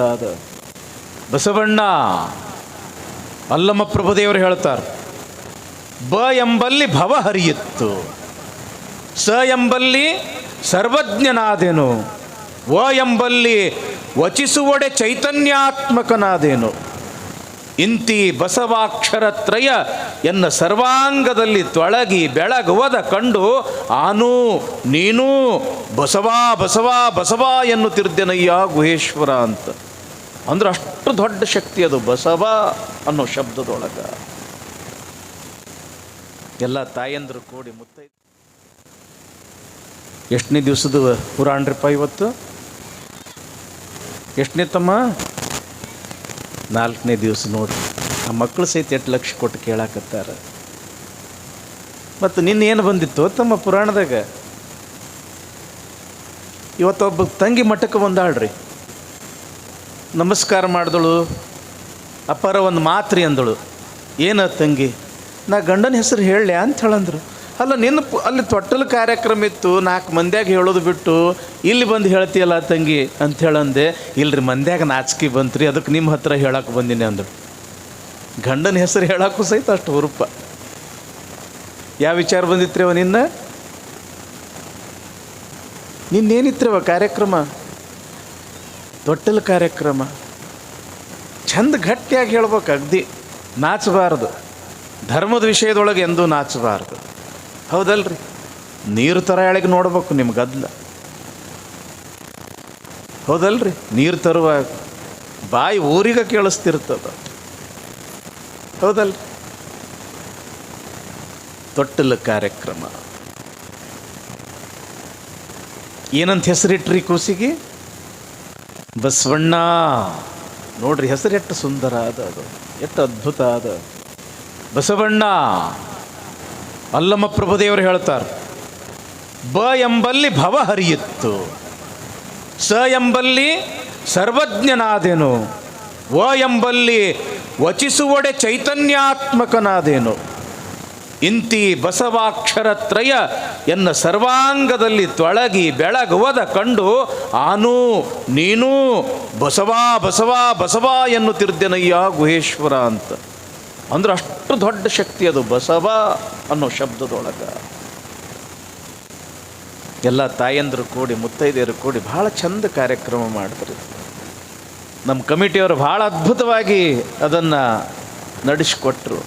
ಅದ ಬಸವಣ್ಣ ಅಲ್ಲಮ ಪ್ರಭುದೇವರು ಹೇಳ್ತಾರೆ, ಬ ಎಂಬಲ್ಲಿ ಭವ ಹರಿಯಿತ್ತು, ಸ ಎಂಬಲ್ಲಿ ಸರ್ವಜ್ಞನಾದೇನು, ವ ಎಂಬಲ್ಲಿ ವಚಿಸುವಡೆ ಚೈತನ್ಯಾತ್ಮಕನಾದೇನು. ಇಂತಿ ಬಸವಾಕ್ಷರತ್ರಯ ಎನ್ನ ಸರ್ವಾಂಗದಲ್ಲಿ ತೊಳಗಿ ಬೆಳಗುವದ ಕಂಡು ಆನು ನೀನು ಬಸವಾ ಬಸವಾ ಬಸವಾ ಎನ್ನುತ್ತಿರ್ದೆನಯ್ಯ ಗುಹೇಶ್ವರ ಅಂತ. ಅಂದ್ರೆ ಅಷ್ಟು ದೊಡ್ಡ ಶಕ್ತಿ ಅದು ಬಸವ ಅನ್ನೋ ಶಬ್ದದೊಳಗ. ಎಲ್ಲ ತಾಯಂದ್ರು ಕೂಡಿ ಮುತ್ತೈದು. ಎಷ್ಟನೇ ದಿವಸದ ಪುರಾಣ್ರಿಪ್ಪ ಇವತ್ತು? ಎಷ್ಟನೇ ತಮ್ಮ? 4ನೇ ದಿವಸ ನೋಡ್ರಿ. ಆ ಮಕ್ಕಳು ಸಹಿತ 8 ಲಕ್ಷ ಕೊಟ್ಟು ಕೇಳಾಕತ್ತಾರ. ಮತ್ತು ನಿನ್ನೇನು ಬಂದಿತ್ತು ತಮ್ಮ ಪುರಾಣದಾಗ? ಇವತ್ತೊಬ್ಬ ತಂಗಿ ಮಠಕ್ಕೆ ಬಂದಾಳ್ರಿ, ನಮಸ್ಕಾರ ಮಾಡಿದಳು, ಅಪ್ಪರ ಒಂದು ಮಾತ್ರಿ ಅಂದಳು. ಏನ ತಂಗಿ? ನಾ ಗಂಡನ ಹೆಸರು ಹೇಳಲೆ ಅಂತ ಹೇಳಂದ್ರು. ಅಲ್ಲ ಅಲ್ಲಿ ತೊಟ್ಟಲು ಕಾರ್ಯಕ್ರಮ ಇತ್ತು, 4 ಮಂದ್ಯಾಗ ಹೇಳೋದು ಬಿಟ್ಟು ಇಲ್ಲಿ ಬಂದು ಹೇಳ್ತೀಯಲ್ಲ ತಂಗಿ ಅಂತ ಹೇಳಂದೆ. ಇಲ್ರಿ ಮಂದ್ಯಾಗ ನಾಚಿಕೆ ಬಂತ್ರಿ, ಅದಕ್ಕೆ ನಿಮ್ಮ ಹತ್ರ ಹೇಳಕ್ಕೆ ಬಂದಿನಿ ಅಂದರು. ಗಂಡನ ಹೆಸರು ಹೇಳಕ್ಕೂ ಸಹಿತ ಅಷ್ಟು ಹುರುಪ. ಯಾವ ವಿಚಾರ ಬಂದಿತ್ರಿ ಅವ ನಿನ್ನೇನಿತ್ರಿವ ಕಾರ್ಯಕ್ರಮ? ತೊಟ್ಟಲು ಕಾರ್ಯಕ್ರಮ. ಚಂದ ಗಟ್ಟಿಯಾಗಿ ಹೇಳ್ಬೇಕು, ಅಗ್ದಿ ನಾಚಬಾರ್ದು. ಧರ್ಮದ ವಿಷಯದೊಳಗೆ ಎಂದೂ ನಾಚಬಾರ್ದು, ಹೌದಲ್ರಿ? ನೀರು ಥರ ಎಳಗೆ ನೋಡ್ಬೇಕು ನಿಮ್ಮ ಗದ್ದಲ, ಹೌದಲ್ರಿ? ನೀರು ತರುವಾಗ ಬಾಯಿ ಊರಿಗೆ ಕೇಳಿಸ್ತಿರ್ತದ, ಹೌದಲ್ರಿ? ತೊಟ್ಟಲ ಕಾರ್ಯಕ್ರಮ ಏನಂತ ಹೆಸರಿಟ್ರಿ ಕೂಸಿಗೆ? ಬಸವಣ್ಣ. ನೋಡ್ರಿ ಹೆಸರು ಎಷ್ಟು ಸುಂದರ ಅದ, ಅದು ಎಷ್ಟು ಅದ್ಭುತ ಅದ. ಬಸವಣ್ಣ ಅಲ್ಲಮ ಪ್ರಭುದೇವರು ಹೇಳ್ತಾರೆ, ಬ ಎಂಬಲ್ಲಿ ಭವ ಹರಿಯಿತ್ತು, ಸ ಎಂಬಲ್ಲಿ ಸರ್ವಜ್ಞನಾದೇನು, ವ ಎಂಬಲ್ಲಿ ವಚಿಸುವಡೆ ಚೈತನ್ಯಾತ್ಮಕನಾದೇನು. ಇಂತಿ ಬಸವಾಕ್ಷರತ್ರಯ ಎನ್ನ ಸರ್ವಾಂಗದಲ್ಲಿ ತೊಳಗಿ ಬೆಳಗುವದ ಕಂಡು ಆನು ನೀನು ಬಸವಾ ಬಸವಾ ಬಸವಾ ಎನ್ನುತ್ತಿರ್ದೆನಯ್ಯ ಗುಹೇಶ್ವರ ಅಂತ. ಅಂದ್ರೆ ಅಷ್ಟು ದೊಡ್ಡ ಶಕ್ತಿ ಅದು ಬಸವ ಅನ್ನೋ ಶಬ್ದದೊಳಗ. ಎಲ್ಲ ತಾಯಂದರು ಕೂಡಿ ಮುತ್ತೈದೆಯರು ಕೂಡಿ ಭಾಳ ಚಂದ ಕಾರ್ಯಕ್ರಮ ಮಾಡಿದ್ರು. ನಮ್ಮ ಕಮಿಟಿಯವರು ಭಾಳ ಅದ್ಭುತವಾಗಿ ಅದನ್ನು ನಡೆಸಿಕೊಟ್ರು.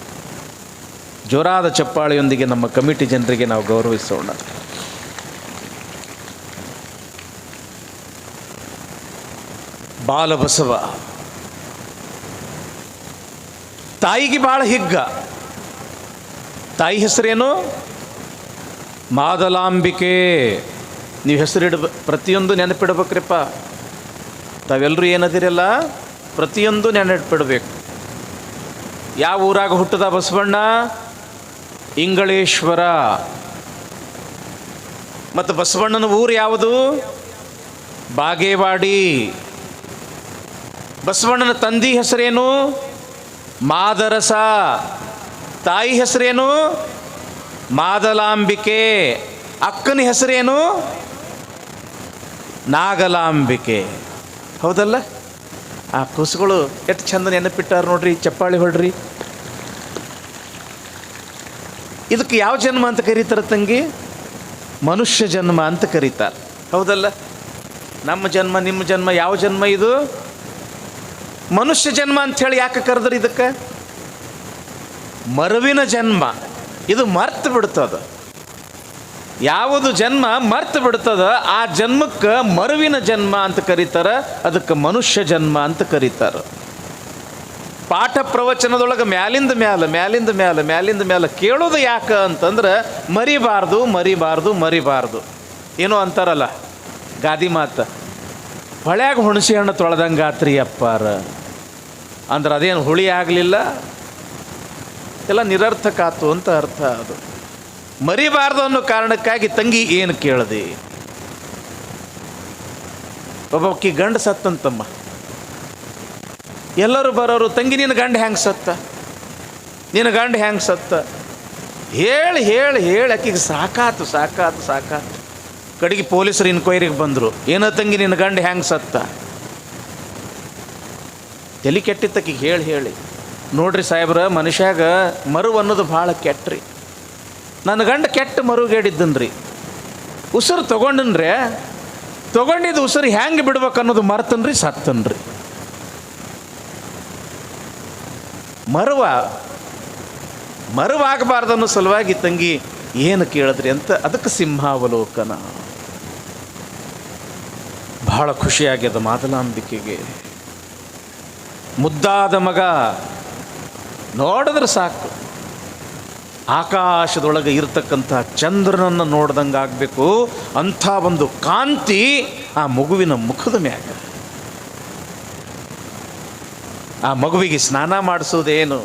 ಜೋರಾದ ಚಪ್ಪಾಳೆಯೊಂದಿಗೆ ನಮ್ಮ ಕಮಿಟಿ ಜನರಿಗೆ ನಾವು ಗೌರವಿಸೋಣ. ಬಾಲಬಸವ ತಾಯಿಗೆ ಭಾಳ ಹಿಗ್ಗ. ತಾಯಿ ಹೆಸರೇನು? ಮಾದಲಾಂಬಿಕೆ. ನೀವು ಪ್ರತಿಯೊಂದು ನೆನಪಿಡ್ಬೇಕ್ರಿಪ್ಪ. ತಾವೆಲ್ಲರೂ ಏನದಿರಲ್ಲ, ಪ್ರತಿಯೊಂದು ನೆನಪಿಡಬೇಕು. ಯಾವ ಊರಾಗ ಹುಟ್ಟದ ಬಸವಣ್ಣ? ಇಂಗಳೇಶ್ವರ. ಮತ್ತು ಬಸವಣ್ಣನ ಊರು ಯಾವುದು? ಬಾಗೇವಾಡಿ. ಬಸವಣ್ಣನ ತಂದಿ ಹೆಸರೇನು? ಮಾದರಸ. ತಾಯಿ ಹೆಸರೇನು? ಮಾದಲಾಂಬಿಕೆ. ಅಕ್ಕನ ಹೆಸರೇನು? ನಾಗಲಾಂಬಿಕೆ. ಹೌದಲ್ಲ? ಆ ಕೂಸುಗಳು ಎಷ್ಟು ಚಂದ ನೆನಪಿಟ್ಟಾರ ನೋಡ್ರಿ. ಚಪ್ಪಾಳಿ ಹೊಡ್ರಿ. ಇದಕ್ಕೆ ಯಾವ ಜನ್ಮ ಅಂತ ಕರೀತಾರೆ ತಂಗಿ? ಮನುಷ್ಯ ಜನ್ಮ ಅಂತ ಕರೀತಾರೆ, ಹೌದಲ್ಲ? ನಮ್ಮ ಜನ್ಮ ನಿಮ್ಮ ಜನ್ಮ ಯಾವ ಜನ್ಮ ಇದು? ಮನುಷ್ಯ ಜನ್ಮ ಅಂಥೇಳಿ ಯಾಕೆ ಕರೆದ್ರಿ ಇದಕ್ಕೆ? ಮರುವಿನ ಜನ್ಮ. ಇದು ಮರ್ತು ಬಿಡ್ತದ. ಯಾವುದು ಜನ್ಮ ಮರ್ತು ಬಿಡ್ತದ ಆ ಜನ್ಮಕ್ಕೆ ಮರುವಿನ ಜನ್ಮ ಅಂತ ಕರೀತಾರೆ. ಅದಕ್ಕೆ ಮನುಷ್ಯ ಜನ್ಮ ಅಂತ ಕರೀತಾರೆ. ಪಾಠ ಪ್ರವಚನದೊಳಗೆ ಮ್ಯಾಲಿಂದ ಮ್ಯಾಲ ಕೇಳೋದು ಯಾಕೆ ಅಂತಂದ್ರೆ ಮರಿಬಾರ್ದು ಮರಿಬಾರ್ದು ಮರಿಬಾರ್ದು. ಏನೋ ಅಂತಾರಲ್ಲ ಗಾದಿ ಮಾತು, ಹೊಳ್ಯಾಗ ಹುಣಸೆ ಹಣ್ಣು ತೊಳೆದಂಗೆ ಆತ್ರಿ ಅಪ್ಪಾರ ಅಂದ್ರೆ ಅದೇನು ಹುಳಿ ಆಗಲಿಲ್ಲ, ಎಲ್ಲ ನಿರರ್ಥಕ ಆತು ಅಂತ ಅರ್ಥ. ಅದು ಮರಿಬಾರ್ದು ಅನ್ನೋ ಕಾರಣಕ್ಕಾಗಿ ತಂಗಿ ಏನು ಕೇಳಿದೆ? ಒಬ್ಬಕ್ಕಿ ಗಂಡ ಸತ್ತಂತಮ್ಮ. ಎಲ್ಲರೂ ಬರೋರು, ತಂಗಿ ನಿನ್ನ ಗಂಡ ಹೆಂಗೆ ಸತ್ತ, ನಿನ್ನ ಗಂಡ ಹೆಂಗೆ ಸತ್ತ ಹೇಳಿ ಹೇಳಿ ಹೇಳಿ ಆಕಿಗೆ ಸಾಕಾತು. ಕಡೆಗೆ ಪೊಲೀಸರು ಇನ್ಕ್ವೈರಿಗೆ ಬಂದರು. ಏನೋ ತಂಗಿ ನಿನ್ನ ಗಂಡ ಹೆಂಗೆ ಸತ್ತ? ತಲೆ ಕೆಟ್ಟಿತ್ತಕ್ಕೆ ಹೇಳಿ ಹೇಳಿ ನೋಡ್ರಿ ಸಾಹೇಬ್ರ, ಮನುಷ್ಯಾಗ ಮರು ಅನ್ನೋದು ಭಾಳ ಕೆಟ್ಟ್ರಿ. ನನ್ನ ಗಂಡ ಕೆಟ್ಟ ಮರುಗೇಡಿದ್ದನ್ರಿ, ಉಸಿರು ತೊಗೊಂಡನ್ರಿ, ತೊಗೊಂಡಿದ್ದು ಉಸಿರು ಹೆಂಗೆ ಬಿಡ್ಬೇಕು ಅನ್ನೋದು ಮರ್ತನ್ರಿ, ಸತ್ತನ್ರಿ. ಮರುವಾಗಬಾರ್ದು ಅನ್ನೋ ಸಲುವಾಗಿ ತಂಗಿ ಏನು ಕೇಳಿದ್ರಿ ಅಂತ ಅದಕ್ಕೆ ಸಿಂಹಾವಲೋಕನ. ಬಹಳ ಖುಷಿಯಾಗ್ಯದ ಮಾದಲಾಂಬಿಕೆಗೆ. ಮುದ್ದಾದ ಮಗ ನೋಡಿದ್ರೆ ಸಾಕು, ಆಕಾಶದೊಳಗೆ ಇರತಕ್ಕಂಥ ಚಂದ್ರನನ್ನು ನೋಡ್ದಂಗೆ ಆಗಬೇಕು ಅಂಥ ಒಂದು ಕಾಂತಿ ಆ ಮಗುವಿನ ಮುಖದ ಮ್ಯಾಗ. ಆ ಮಗುವಿಗೆ ಸ್ನಾನ ಮಾಡಿಸೋದೇನು,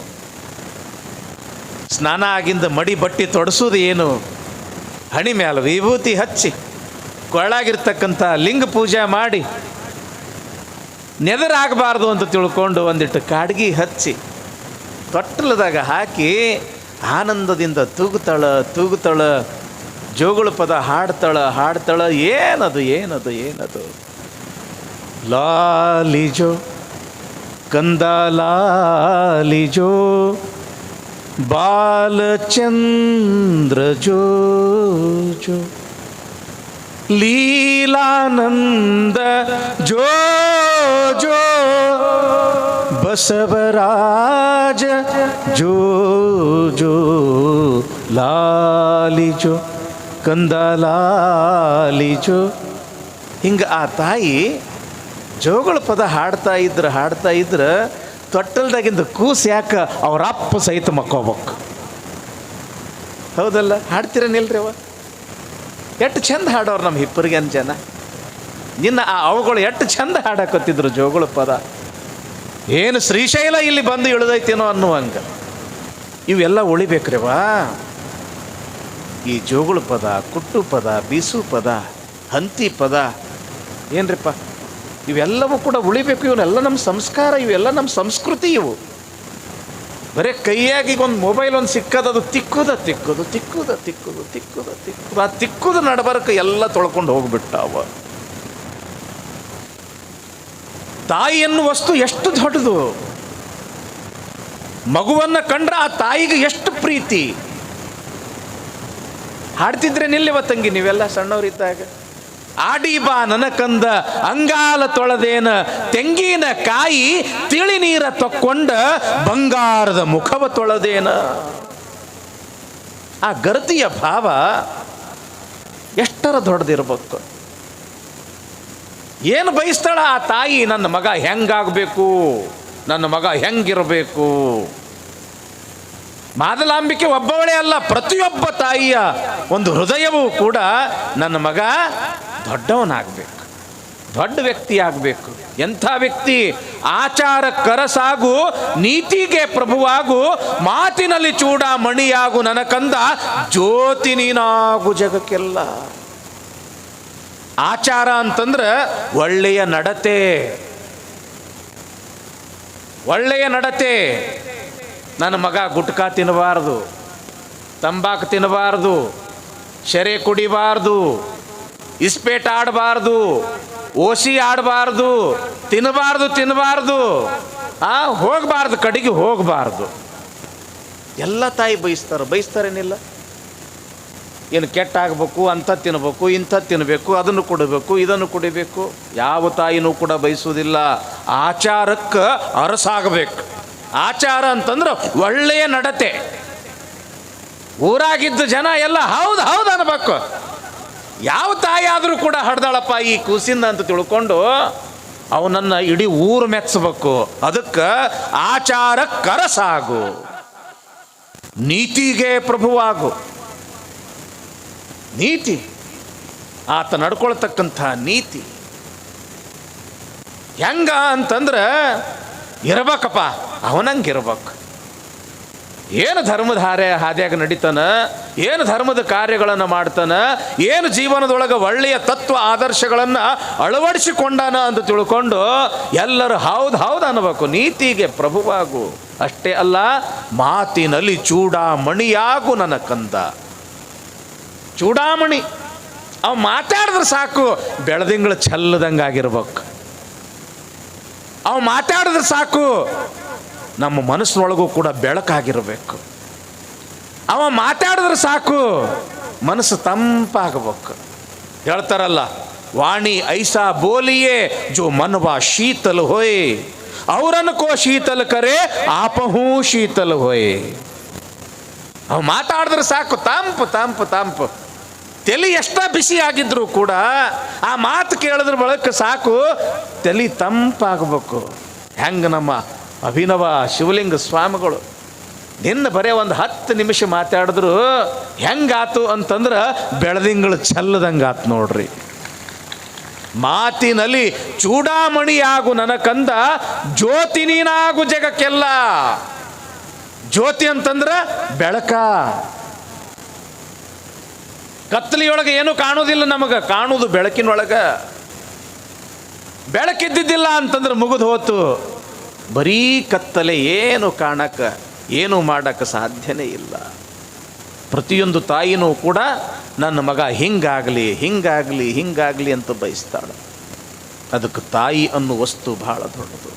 ಸ್ನಾನ ಆಗಿಂದ ಮಡಿ ಬಟ್ಟೆ ತೊಡಸೋದು ಏನು, ಹಣಿ ಮ್ಯಾಲ ವಿಭೂತಿ ಹಚ್ಚಿ ಕೊಳಾಗಿರ್ತಕ್ಕಂಥ ಲಿಂಗ ಪೂಜೆ ಮಾಡಿ ನೆದರಾಗಬಾರ್ದು ಅಂತ ತಿಳ್ಕೊಂಡು ಒಂದಿಟ್ಟು ಕಾಡ್ಗಿ ಹಚ್ಚಿ ತೊಟ್ಟಲದಾಗ ಹಾಕಿ ಆನಂದದಿಂದ ತೂಗುತ್ತಳ ಜೋಗುಳು ಪದ ಹಾಡ್ತಳ. ಏನದು ಲಾಲಿಜೋ ಕಂದ ಲಾಲಿಜೋ ಬಾಲಚಂದ್ರ ಜೋ ಜೋ ಲೀಲಾನಂದ ಜೋ ಜೋ ಬಸವರಾಜ ಜೋ ಜೋ ಲಾಲಿಜೋ ಕಂದ ಲಾಲಿಜೋ. ಹಿಂಗೆ ಆ ತಾಯಿ ಜೋಗಳ ಪದ ಹಾಡ್ತಾ ಇದ್ರೆ ತೊಟ್ಟಲ್ದಾಗಿಂದ ಕೂಸು ಯಾಕೆ ಅವ್ರ ಅಪ್ಪ ಸಹಿತ ಮಕ್ಕೋಬೇಕು. ಹೌದಲ್ಲ? ಹಾಡ್ತಿರನಿಲ್ರಿ ಅವ? ಎಷ್ಟು ಚಂದ ಹಾಡೋರು ನಮ್ಮ ಹಿಪ್ಪರಿಗೆ ಅಂತ ಜನ. ನಿನ್ನ ಆ ಅವುಗಳು ಎಷ್ಟು ಚಂದ ಹಾಡಕತ್ತಿದ್ರು ಜೋಗಳ ಪದ. ಏನು ಶ್ರೀಶೈಲ ಇಲ್ಲಿ ಬಂದು ಇಳಿದೈತೇನೋ ಅನ್ನುವಂಗ. ಇವೆಲ್ಲ ಉಳಿಬೇಕ್ರಿವಾ. ಈ ಜೋಗಳ ಪದ, ಕುಟ್ಟು ಪದ, ಬೀಸು ಪದ, ಹಂತಿ ಪದ ಏನ್ರಿಪ್ಪ, ಇವೆಲ್ಲವೂ ಕೂಡ ಉಳಿಬೇಕು. ಇವನ್ನೆಲ್ಲ ನಮ್ಮ ಸಂಸ್ಕಾರ, ಇವೆಲ್ಲ ನಮ್ಮ ಸಂಸ್ಕೃತಿ. ಇವು ಬರೀ ಕೈಯಾಗಿ ಒಂದು ಮೊಬೈಲ್ ಒಂದು ಸಿಕ್ಕದ, ಅದು ತಿಕ್ಕುದ ಆ ತಿಕ್ಕುದ ನಡಬರಕ ಎಲ್ಲ ತೊಳ್ಕೊಂಡು ಹೋಗ್ಬಿಟ್ಟಾವ. ತಾಯಿ ಎನ್ನುವ ವಸ್ತು ಎಷ್ಟು ದೊಡ್ಡದು. ಮಗುವನ್ನ ಕಂಡ್ರೆ ಆ ತಾಯಿಗೆ ಎಷ್ಟು ಪ್ರೀತಿ. ಹಾಡ್ತಿದ್ರೆ ನಿಲ್ಲಿವ ತಂಗಿ ನೀವೆಲ್ಲ ಸಣ್ಣವರಿದ್ದಾಗ. ಆಡಿ ಬಾ ನನಕಂದ ಅಂಗಾಲ ತೊಳೆದೇನ ತೆಂಗಿನ ಕಾಯಿ ತಿಳಿ ನೀರ ತಕ್ಕೊಂಡ ಬಂಗಾರದ ಮುಖವ ತೊಳೆದೇನ. ಆ ಗರತಿಯ ಭಾವ ಎಷ್ಟರ ದೊಡ್ಡದಿರ್ಬೇಕು. ಏನು ಬಯಸ್ತಾಳ ಆ ತಾಯಿ, ನನ್ನ ಮಗ ಹೆಂಗಾಗಬೇಕು, ನನ್ನ ಮಗ ಹೆಂಗಿರಬೇಕು. ಮಾದಲಾಂಬಿಕೆ ಒಬ್ಬವಳೇ ಅಲ್ಲ, ಪ್ರತಿಯೊಬ್ಬ ತಾಯಿಯ ಒಂದು ಹೃದಯವೂ ಕೂಡ ನನ್ನ ಮಗ ದೊಡ್ಡವನಾಗಬೇಕು, ದೊಡ್ಡ ವ್ಯಕ್ತಿ ಆಗಬೇಕು. ಎಂಥ ವ್ಯಕ್ತಿ? ಆಚಾರ ಕರಸಾಗು, ನೀತಿಗೆ ಪ್ರಭುವಾಗು, ಮಾತಿನಲ್ಲಿ ಚೂಡಾಮಣಿಯಾಗು, ನನಕಂದ ಜ್ಯೋತಿ ನೀನಾಗು ಜಗಕ್ಕೆಲ್ಲ. ಆಚಾರ ಅಂತಂದ್ರೆ ಒಳ್ಳೆಯ ನಡತೆ, ಒಳ್ಳೆಯ ನಡತೆ. ನನ್ನ ಮಗ ಗುಟ್ಕಾ ತಿನ್ನಬಾರ್ದು, ತಂಬಾಕು ತಿನ್ನಬಾರ್ದು, ಶರೆ ಕುಡಿಬಾರ್ದು, ಇಸ್ಪೇಟ್ ಆಡಬಾರ್ದು, ಓಸಿ ಆಡಬಾರ್ದು, ತಿನ್ನಬಾರ್ದು, ಹೋಗಬಾರ್ದು, ಕಡೆಗೆ ಹೋಗಬಾರ್ದು. ಎಲ್ಲ ತಾಯಿ ಬಯಸ್ತಾರೇನಿಲ್ಲ? ಏನು ಕೆಟ್ಟಾಗಬೇಕು, ಅಂಥ ತಿನ್ನಬೇಕು, ಇಂಥ ತಿನ್ನಬೇಕು, ಅದನ್ನು ಕೊಡಬೇಕು, ಇದನ್ನು ಕುಡಿಬೇಕು. ಯಾವ ತಾಯಿನೂ ಕೂಡ ಬಯಸುವುದಿಲ್ಲ. ಆಚಾರಕ್ಕೆ ಅರಸಾಗಬೇಕು. ಆಚಾರ ಅಂತಂದ್ರೆ ಒಳ್ಳೆಯ ನಡತೆ. ಊರಾಗಿದ್ದ ಜನ ಎಲ್ಲ ಹೌದು ಅನ್ಬೇಕು. ಯಾವ ತಾಯಿ ಆದರೂ ಕೂಡ ಹಡ್ದಾಳಪ್ಪ ಈ ಕೂಸಿಂದ ಅಂತ ತಿಳ್ಕೊಂಡು ಅವನನ್ನು ಇಡೀ ಊರು ಮೆಚ್ಚಬೇಕು. ಅದಕ್ಕೆ ಆಚಾರ ಕರಸಾಗು, ನೀತಿಗೆ ಪ್ರಭುವಾಗು. ನೀತಿ, ಆತ ನಡ್ಕೊಳ್ತಕ್ಕಂಥ ನೀತಿ ಹೆಂಗ ಅಂತಂದ್ರೆ ಇರಬೇಕಪ್ಪ, ಅವನಂಗಿರ್ಬೇಕು. ಏನು ಧರ್ಮದ ಹಾದಿಯಾಗ ನಡೀತಾನ, ಏನು ಧರ್ಮದ ಕಾರ್ಯಗಳನ್ನು ಮಾಡ್ತಾನ, ಏನು ಜೀವನದೊಳಗೆ ಒಳ್ಳೆಯ ತತ್ವ ಆದರ್ಶಗಳನ್ನು ಅಳವಡಿಸಿಕೊಂಡಾನ ಅಂತ ತಿಳ್ಕೊಂಡು ಎಲ್ಲರೂ ಹೌದು ಅನ್ನಬೇಕು. ನೀತಿಗೆ ಪ್ರಭುವಾಗು. ಅಷ್ಟೇ ಅಲ್ಲ, ಮಾತಿನಲ್ಲಿ ಚೂಡಾಮಣಿಯಾಗು ನನ್ನ ಕಂದ. ಚೂಡಾಮಣಿ ಅವ ಮಾತಾಡಿದ್ರೆ ಸಾಕು, ಬೆಳದಿಂಗಳು ಚೆಲ್ಲದಂಗಾಗಿರ್ಬೇಕು. ಅವ ಮಾತಾಡಿದ್ರೆ ಸಾಕು ನಮ್ಮ ಮನಸ್ಸಿನೊಳಗೂ ಕೂಡ ಬೆಳಕಾಗಿರಬೇಕು. ಅವ ಮಾತಾಡಿದ್ರೆ ಸಾಕು ಮನಸ್ಸು ತಂಪಾಗಬೇಕು. ಹೇಳ್ತಾರಲ್ಲ, ವಾಣಿ ಐಸಾ ಬೋಲಿಯೇ ಜೋ ಮನವಾ ಶೀತಲ್ ಹೋಯ್, ಅವರನ್ನು ಕೋ ಶೀತಲ್ ಕರೆ ಆಪಹೂ ಶೀತಲ್ ಹೋಯ್. ಅವ ಮಾತಾಡಿದ್ರೆ ಸಾಕು ತಂಪು ತಂಪು ತಂಪು. ತಲೆ ಎಷ್ಟ ಬಿಸಿ ಆಗಿದ್ರು ಕೂಡ ಆ ಮಾತು ಕೇಳಿದ್ರ ಬಳಕ ಸಾಕು ತಲೆ ತಂಪಾಗಬೇಕು. ಹೆಂಗೆ ನಮ್ಮ ಅಭಿನವ ಶಿವಲಿಂಗ ಸ್ವಾಮಿಗಳು ನಿನ್ನ ಬರೇ ಒಂದು 10 ನಿಮಿಷ ಮಾತಾಡಿದ್ರು ಹೆಂಗಾತು ಅಂತಂದ್ರೆ ಬೆಳದಿಂಗಳು ಚೆಲ್ಲದಂಗಾತು ನೋಡ್ರಿ. ಮಾತಿನಲ್ಲಿ ಚೂಡಾಮಣಿಯಾಗು ನನ್ನ ಕಂದ, ಜ್ಯೋತಿ ನೀನಾಗು ಜಗಕ್ಕೆಲ್ಲ. ಜ್ಯೋತಿ ಅಂತಂದ್ರೆ ಬೆಳಕ. ಕತ್ತಲಿಯೊಳಗೆ ಏನು ಕಾಣೋದಿಲ್ಲ ನಮಗೆ, ಕಾಣುವುದು ಬೆಳಕಿನೊಳಗ. ಬೆಳಕಿದ್ದಿದ್ದಿಲ್ಲ ಅಂತಂದ್ರೆ ಮುಗಿದು ಹೋತು. ಬರೀ ಕತ್ತಲೆ, ಏನು ಕಾಣಕ್ಕೆ ಏನು ಮಾಡಕ್ಕೆ ಸಾಧ್ಯನೇ ಇಲ್ಲ. ಪ್ರತಿಯೊಂದು ತಾಯಿನೂ ಕೂಡ ನನ್ನ ಮಗ ಹಿಂಗಾಗಲಿ ಹಿಂಗಾಗಲಿ ಹಿಂಗಾಗಲಿ ಅಂತ ಬಯಸ್ತಾಳೆ. ಅದಕ್ಕೆ ತಾಯಿ ಅನ್ನೋ ವಸ್ತು ಬಹಳ ದೊಡ್ಡದು.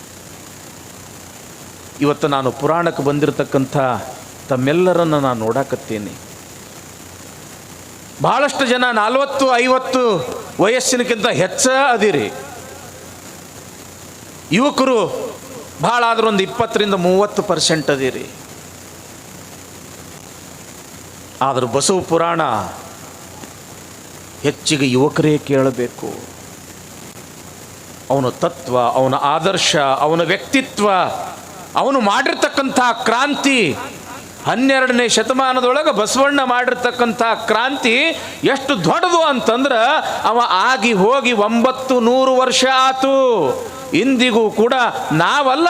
ಇವತ್ತು ನಾನು ಪುರಾಣಕ್ಕೆ ಬಂದಿರತಕ್ಕಂಥ ತಮ್ಮೆಲ್ಲರನ್ನು ನಾನು ನೋಡಾಕತ್ತೀನಿ. ಬಹಳಷ್ಟು ಜನ 40-50 ವಯಸ್ಸಿನಕ್ಕಿಂತ ಹೆಚ್ಚ ಅದಿರಿ. ಯುವಕರು ಭಾಳ ಆದ್ರೂ ಒಂದು 20-30% ಅದಿರಿ. ಆದ್ರೆ ಬಸವ ಪುರಾಣ ಹೆಚ್ಚಿಗೆ ಯುವಕರೇ ಕೇಳಬೇಕು. ಅವನ ತತ್ವ, ಅವನ ಆದರ್ಶ, ಅವನ ವ್ಯಕ್ತಿತ್ವ, ಅವನು ಮಾಡಿರ್ತಕ್ಕಂಥ ಕ್ರಾಂತಿ, 12ನೇ ಶತಮಾನದೊಳಗೆ ಬಸವಣ್ಣ ಮಾಡಿರ್ತಕ್ಕಂಥ ಕ್ರಾಂತಿ ಎಷ್ಟು ದೊಡ್ಡದು ಅಂತಂದ್ರೆ ಅವ ಆಗಿ ಹೋಗಿ 900 ವರ್ಷ ಆತು. ಇಂದಿಗೂ ಕೂಡ ನಾವಲ್ಲ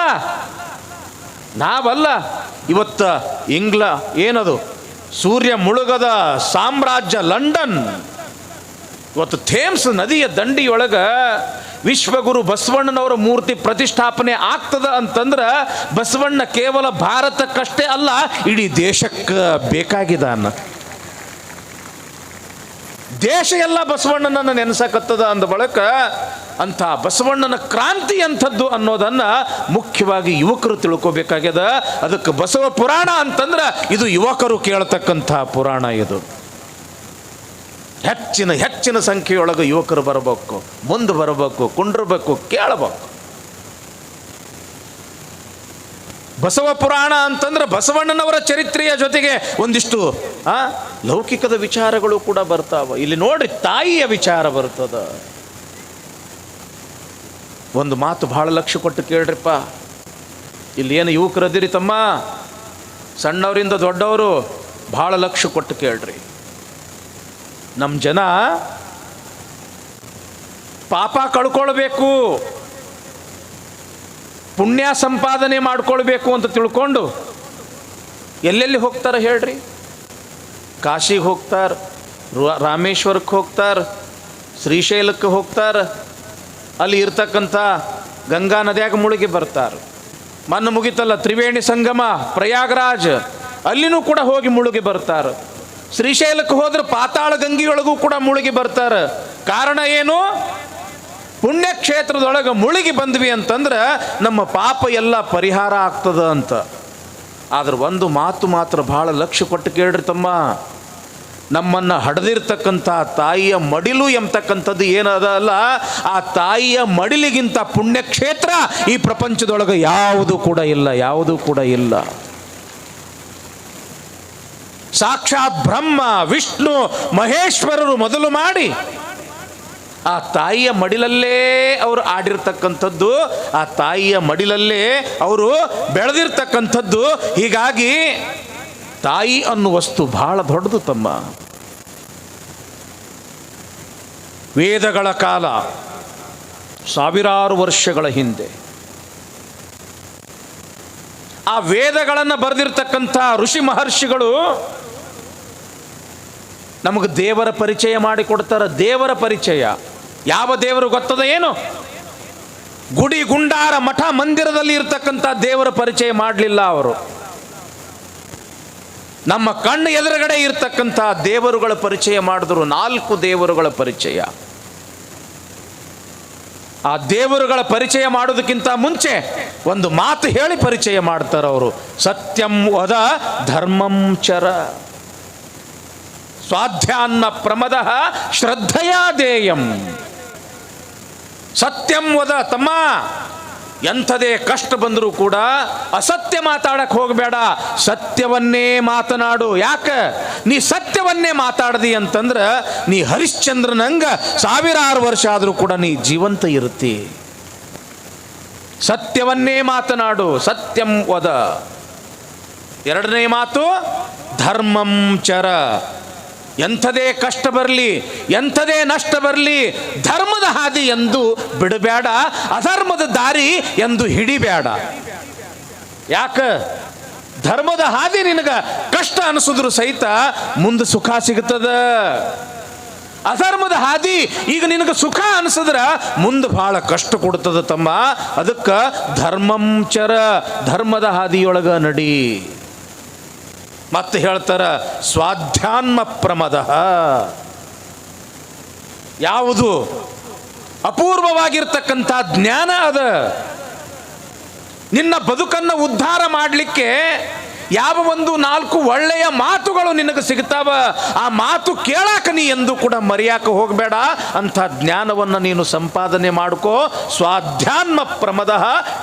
ಇವತ್ತ ಏನದು ಸೂರ್ಯ ಮುಳುಗದ ಸಾಮ್ರಾಜ್ಯ ಲಂಡನ್, ಇವತ್ತು ಥೇಮ್ಸ್ ನದಿಯ ದಂಡಿಯೊಳಗೆ ವಿಶ್ವಗುರು ಬಸವಣ್ಣನವರ ಮೂರ್ತಿ ಪ್ರತಿಷ್ಠಾಪನೆ ಆಗ್ತದ ಅಂತಂದ್ರೆ ಬಸವಣ್ಣ ಕೇವಲ ಭಾರತಕ್ಕಷ್ಟೇ ಅಲ್ಲ, ಇಡೀ ದೇಶಕ್ಕೆ ಬೇಕಾಗಿದ್ದಾನ. ದೇಶ ಎಲ್ಲ ಬಸವಣ್ಣನನ್ನು ನೆನೆಸಕತ್ತದ ಅಂದ ಬಳಕ ಅಂಥ ಬಸವಣ್ಣನ ಕ್ರಾಂತಿ ಅಂಥದ್ದು ಅನ್ನೋದನ್ನು ಮುಖ್ಯವಾಗಿ ಯುವಕರು ತಿಳ್ಕೋಬೇಕಾಗ್ಯದ. ಅದಕ್ಕೆ ಬಸವ ಪುರಾಣ ಅಂತಂದ್ರೆ ಇದು ಯುವಕರು ಕೇಳತಕ್ಕಂಥ ಪುರಾಣ. ಇದು ಹೆಚ್ಚಿನ ಸಂಖ್ಯೆಯೊಳಗೆ ಯುವಕರು ಬರಬೇಕು, ಮುಂದೆ ಬರಬೇಕು, ಕುಂಡ್ರಬೇಕು, ಕೇಳಬೇಕು. ಬಸವ ಪುರಾಣ ಅಂತಂದ್ರೆ ಬಸವಣ್ಣನವರ ಚರಿತ್ರೆಯ ಜೊತೆಗೆ ಒಂದಿಷ್ಟು ಲೌಕಿಕದ ವಿಚಾರಗಳು ಕೂಡ ಬರ್ತಾವ. ಇಲ್ಲಿ ನೋಡ್ರಿ, ತಾಯಿಯ ವಿಚಾರ ಬರ್ತದ. ಒಂದು ಮಾತು ಬಹಳ ಲಕ್ಷ್ಯ ಕೊಟ್ಟು ಕೇಳ್ರಿಪ್ಪ. ಇಲ್ಲಿ ಏನು ಯುವಕರದಿರಿ ತಮ್ಮ, ಸಣ್ಣವರಿಂದ ದೊಡ್ಡವರು ಬಹಳ ಲಕ್ಷ್ಯ ಕೊಟ್ಟು ಕೇಳ್ರಿ. ನಮ್ಮ ಜನ ಪಾಪ ಕಳ್ಕೊಳ್ಬೇಕು, ಪುಣ್ಯ ಸಂಪಾದನೆ ಮಾಡ್ಕೊಳ್ಬೇಕು ಅಂತ ತಿಳ್ಕೊಂಡು ಎಲ್ಲೆಲ್ಲಿ ಹೋಗ್ತಾರೆ ಹೇಳ್ರಿ? ಕಾಶಿಗೆ ಹೋಗ್ತಾರೆ, ರಾಮೇಶ್ವರಕ್ಕೆ ಹೋಗ್ತಾರೆ, ಶ್ರೀಶೈಲಕ್ಕೆ ಹೋಗ್ತಾರೆ, ಅಲ್ಲಿ ಇರ್ತಕ್ಕಂಥ ಗಂಗಾ ನದಿಯಾಗ ಮುಳುಗಿ ಬರ್ತಾರೆ. ಮಣ್ಣು ಮುಗಿತಲ್ಲ ತ್ರಿವೇಣಿ ಸಂಗಮ ಪ್ರಯಾಗರಾಜ್, ಅಲ್ಲಿನೂ ಕೂಡ ಹೋಗಿ ಮುಳುಗಿ ಬರ್ತಾರೆ. ಶ್ರೀಶೈಲಕ್ಕೆ ಹೋದ್ರೆ ಪಾತಾಳ ಗಂಗೆಯೊಳಗೂ ಕೂಡ ಮುಳುಗಿ ಬರ್ತಾರೆ. ಕಾರಣ ಏನು? ಪುಣ್ಯಕ್ಷೇತ್ರದೊಳಗೆ ಮುಳುಗಿ ಬಂದ್ವಿ ಅಂತಂದ್ರೆ ನಮ್ಮ ಪಾಪ ಎಲ್ಲ ಪರಿಹಾರ ಆಗ್ತದ ಅಂತ. ಆದ್ರೆ ಒಂದು ಮಾತು ಮಾತ್ರ ಬಹಳ ಲಕ್ಷ್ಯ ಕೊಟ್ಟು ಕೇಳ್ರಿ ತಮ್ಮ, ನಮ್ಮನ್ನು ಹಡೆದಿರ್ತಕ್ಕಂಥ ತಾಯಿಯ ಮಡಿಲು ಎಂಬತಕ್ಕಂಥದ್ದು ಏನದ ಅಲ್ಲ, ಆ ತಾಯಿಯ ಮಡಿಲಿಗಿಂತ ಪುಣ್ಯಕ್ಷೇತ್ರ ಈ ಪ್ರಪಂಚದೊಳಗೆ ಯಾವುದು ಕೂಡ ಇಲ್ಲ. ಸಾಕ್ಷಾತ್ ಬ್ರಹ್ಮ ವಿಷ್ಣು ಮಹೇಶ್ವರರು ಮೊದಲು ಮಾಡಿ ಆ ತಾಯಿಯ ಮಡಿಲಲ್ಲೇ ಅವರು ಆಡಿರ್ತಕ್ಕಂಥದ್ದು, ಆ ತಾಯಿಯ ಮಡಿಲಲ್ಲೇ ಅವರು ಬೆಳೆದಿರ್ತಕ್ಕಂಥದ್ದು. ಹೀಗಾಗಿ ತಾಯಿ ಅನ್ನೋ ವಸ್ತು ಬಹಳ ದೊಡ್ಡದು ತಮ್ಮ. ವೇದಗಳ ಕಾಲ ಸಾವಿರಾರು ವರ್ಷಗಳ ಹಿಂದೆ ಆ ವೇದಗಳನ್ನು ಬರೆದಿರ್ತಕ್ಕಂಥ ಋಷಿ ಮಹರ್ಷಿಗಳು ನಮಗೆ ದೇವರ ಪರಿಚಯ ಮಾಡಿಕೊಡ್ತಾರೆ. ದೇವರ ಪರಿಚಯ ಯಾವ ದೇವರು ಗೊತ್ತದ ಏನು? ಗುಡಿ ಗುಂಡಾರ ಮಠ ಮಂದಿರದಲ್ಲಿ ಇರ್ತಕ್ಕಂಥ ದೇವರ ಪರಿಚಯ ಮಾಡಲಿಲ್ಲ ಅವರು. ನಮ್ಮ ಕಣ್ಣು ಎದುರುಗಡೆ ಇರ್ತಕ್ಕಂಥ ದೇವರುಗಳ ಪರಿಚಯ ಮಾಡಿದ್ರು. 4 ದೇವರುಗಳ ಪರಿಚಯ. ಆ ದೇವರುಗಳ ಪರಿಚಯ ಮಾಡೋದಕ್ಕಿಂತ ಮುಂಚೆ ಒಂದು ಮಾತು ಹೇಳಿ ಪರಿಚಯ ಮಾಡ್ತಾರೆ ಅವರು. ಸತ್ಯಂ ವದ ಧರ್ಮಂ ಚರ ಸ್ವಾಧ್ಯಾನ್ನ ಪ್ರಮದ ಶ್ರದ್ಧೆಯ ದೇಯಂ. ಸತ್ಯಂ ವದ, ತಮ್ಮ ಎಂಥದೇ ಕಷ್ಟ ಬಂದರೂ ಕೂಡ ಅಸತ್ಯ ಮಾತಾಡಕ್ಕೆ ಹೋಗಬೇಡ, ಸತ್ಯವನ್ನೇ ಮಾತನಾಡು. ಯಾಕೆ? ನೀ ಸತ್ಯವನ್ನೇ ಮಾತಾಡ್ದಿ ಅಂತಂದ್ರೆ ನೀ ಹರಿಶ್ಚಂದ್ರನಂಗ 1000 ವರ್ಷ ಆದರೂ ಕೂಡ ನೀ ಜೀವಂತ ಇರುತ್ತಿ. ಸತ್ಯವನ್ನೇ ಮಾತನಾಡು, ಸತ್ಯಂ ವದ. ಎರಡನೇ ಮಾತು ಧರ್ಮಂ ಚರ. ಎಂಥದೇ ಕಷ್ಟ ಬರಲಿ, ಎಂಥದೇ ನಷ್ಟ ಬರಲಿ, ಧರ್ಮದ ಹಾದಿ ಎಂದು ಬಿಡಬೇಡ, ಅಧರ್ಮದ ದಾರಿ ಎಂದು ಹಿಡಿಬೇಡ. ಯಾಕ? ಧರ್ಮದ ಹಾದಿ ನಿನಗ ಕಷ್ಟ ಅನಿಸಿದ್ರು ಸಹಿತ ಮುಂದೆ ಸುಖ ಸಿಗುತ್ತದ. ಅಧರ್ಮದ ಹಾದಿ ಈಗ ನಿನಗೆ ಸುಖ ಅನಿಸಿದ್ರ ಮುಂದೆ ಬಹಳ ಕಷ್ಟ ಕೊಡ್ತದ ತಮ್ಮ. ಅದಕ್ಕೆ ಧರ್ಮಂ ಚರ, ಧರ್ಮದ ಹಾದಿಯೊಳಗ ನಡಿ. ಮತ್ತೆ ಹೇಳ್ತಾರ ಸ್ವಾಧ್ಯಾನ್ಮ ಪ್ರಮದ. ಯಾವುದು ಅಪೂರ್ವವಾಗಿರ್ತಕ್ಕಂಥ ಜ್ಞಾನ ಅದ. ನಿನ್ನ ಬದುಕನ್ನು ಉದ್ಧಾರ ಮಾಡಲಿಕ್ಕೆ ಯಾವ ಒಂದು 4 ಒಳ್ಳೆಯ ಮಾತುಗಳು ನಿನಗೆ ಸಿಗ್ತಾವ, ಆ ಮಾತು ಕೇಳಾಕ ನೀ ಎಂದು ಕೂಡ ಮರೆಯಾಕ ಹೋಗಬೇಡ. ಅಂಥ ಜ್ಞಾನವನ್ನು ನೀನು ಸಂಪಾದನೆ ಮಾಡ್ಕೋ. ಸ್ವಾಧ್ಯಾನ್ಮ ಪ್ರಮದ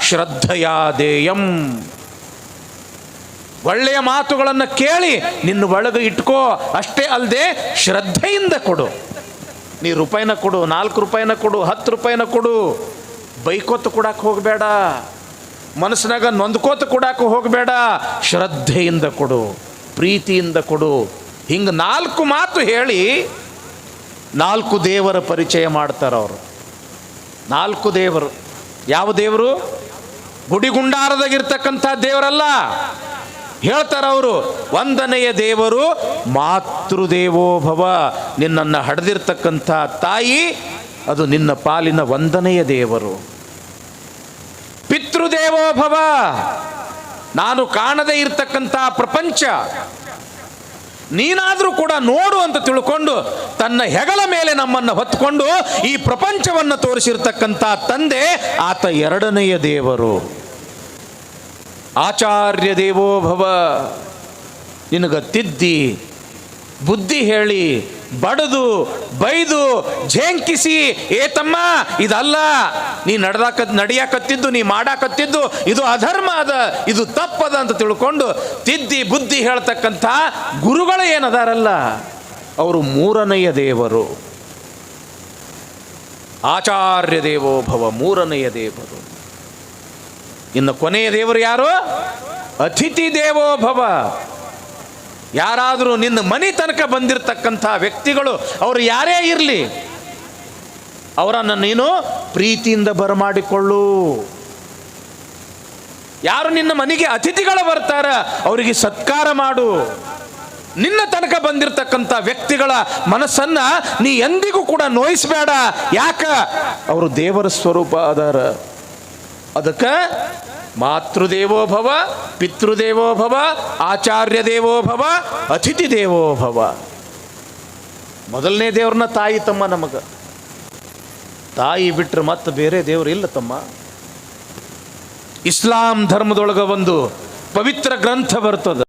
ಶ್ರದ್ಧೆಯ ದೇಯಂ. ಒಳ್ಳೆಯ ಮಾತುಗಳನ್ನು ಕೇಳಿ ನಿನ್ನ ಒಳಗೆ ಇಟ್ಕೋ. ಅಷ್ಟೇ ಅಲ್ಲದೆ ಶ್ರದ್ಧೆಯಿಂದ ಕೊಡು. ನೀ ರೂಪಾಯಿನ ಕೊಡು, 4 ರೂಪಾಯಿನ ಕೊಡು, 10 ರೂಪಾಯಿನ ಕೊಡು. ಬೈಕೋತ ಕೊಡಕ್ಕೆ ಹೋಗಬೇಡ, ಮನಸ್ಸಿನಾಗ ನೊಂದ್ಕೋತ ಕೊಡಕ್ಕೆ ಹೋಗಬೇಡ. ಶ್ರದ್ಧೆಯಿಂದ ಕೊಡು, ಪ್ರೀತಿಯಿಂದ ಕೊಡು. ಹಿಂಗೆ 4 ಮಾತು ಹೇಳಿ 4 ದೇವರ ಪರಿಚಯ ಮಾಡ್ತಾರೆ ಅವರು. 4 ದೇವರು. ಯಾವ ದೇವರು? ಗುಡಿಗುಂಡಾರದಾಗಿರ್ತಕ್ಕಂಥ ದೇವರಲ್ಲ. ಹೇಳ್ತಾರ ಅವರು, 1ನೆಯ ದೇವರು ಮಾತೃದೇವೋಭವ. ನಿನ್ನನ್ನು ಹಡೆದಿರ್ತಕ್ಕಂಥ ತಾಯಿ ಅದು ನಿನ್ನ ಪಾಲಿನ 1ನೆಯ ದೇವರು. ಪಿತೃದೇವೋಭವ, ನಾನು ಕಾಣದೇ ಇರ್ತಕ್ಕಂಥ ಪ್ರಪಂಚ ನೀನಾದರೂ ಕೂಡ ನೋಡು ಅಂತ ತಿಳ್ಕೊಂಡು ತನ್ನ ಹೆಗಲ ಮೇಲೆ ನಮ್ಮನ್ನು ಹೊತ್ಕೊಂಡು ಈ ಪ್ರಪಂಚವನ್ನು ತೋರಿಸಿರ್ತಕ್ಕಂಥ ತಂದೆ ಆತ 2ನೆಯ ದೇವರು. ಆಚಾರ್ಯ ದೇವೋಭವ, ನಿನಗ ತಿದ್ದಿ ಬುದ್ಧಿ ಹೇಳಿ ಬಡದು ಬೈದು ಝೇಂಕಿಸಿ, ಏ ತಮ್ಮ ಇದಲ್ಲ, ನೀ ನಡಿಯಾಕತ್ತಿದ್ದು, ನೀ ಮಾಡಾಕತ್ತಿದ್ದು ಇದು ಅಧರ್ಮ ಅದ, ಇದು ತಪ್ಪದ ಅಂತ ತಿಳ್ಕೊಂಡು ತಿದ್ದಿ ಬುದ್ಧಿ ಹೇಳ್ತಕ್ಕಂಥ ಗುರುಗಳು ಏನದಾರಲ್ಲ ಅವರು 3ನೆಯ ದೇವರು. ಆಚಾರ್ಯ ದೇವೋಭವ 3ನೆಯ ದೇವರು. ಇನ್ನು ಕೊನೆಯ ದೇವರು ಯಾರು? ಅತಿಥಿ ದೇವೋಭವ. ಯಾರಾದರೂ ನಿನ್ನ ಮನೆ ತನಕ ಬಂದಿರತಕ್ಕಂಥ ವ್ಯಕ್ತಿಗಳು ಅವರು ಯಾರೇ ಇರಲಿ, ಅವರನ್ನು ನೀನು ಪ್ರೀತಿಯಿಂದ ಬರಮಾಡಿಕೊಳ್ಳು. ಯಾರು ನಿನ್ನ ಮನೆಗೆ ಅತಿಥಿಗಳು ಬರ್ತಾರ ಅವರಿಗೆ ಸತ್ಕಾರ ಮಾಡು. ನಿನ್ನ ತನಕ ಬಂದಿರತಕ್ಕಂಥ ವ್ಯಕ್ತಿಗಳ ಮನಸ್ಸನ್ನ ನೀ ಎಂದಿಗೂ ಕೂಡ ನೋಯಿಸಬೇಡ. ಯಾಕ? ಅವರು ದೇವರ ಸ್ವರೂಪ ಅದಾರ. ಅದಕ್ಕೆ ಮಾತೃದೇವೋಭವ, ಪಿತೃದೇವೋಭವ, ಆಚಾರ್ಯ ದೇವೋಭವ, ಅತಿಥಿ ದೇವೋಭವ. ಮೊದಲನೇ ದೇವ್ರನ್ನ ತಾಯಿ ತಮ್ಮ. ನಮಗೆ ತಾಯಿ ಬಿಟ್ಟರೆ ಮತ್ತೆ ಬೇರೆ ದೇವರು ಇಲ್ಲ ತಮ್ಮ. ಇಸ್ಲಾಂ ಧರ್ಮದೊಳಗೆ ಒಂದು ಪವಿತ್ರ ಗ್ರಂಥ ಬರ್ತದೆ.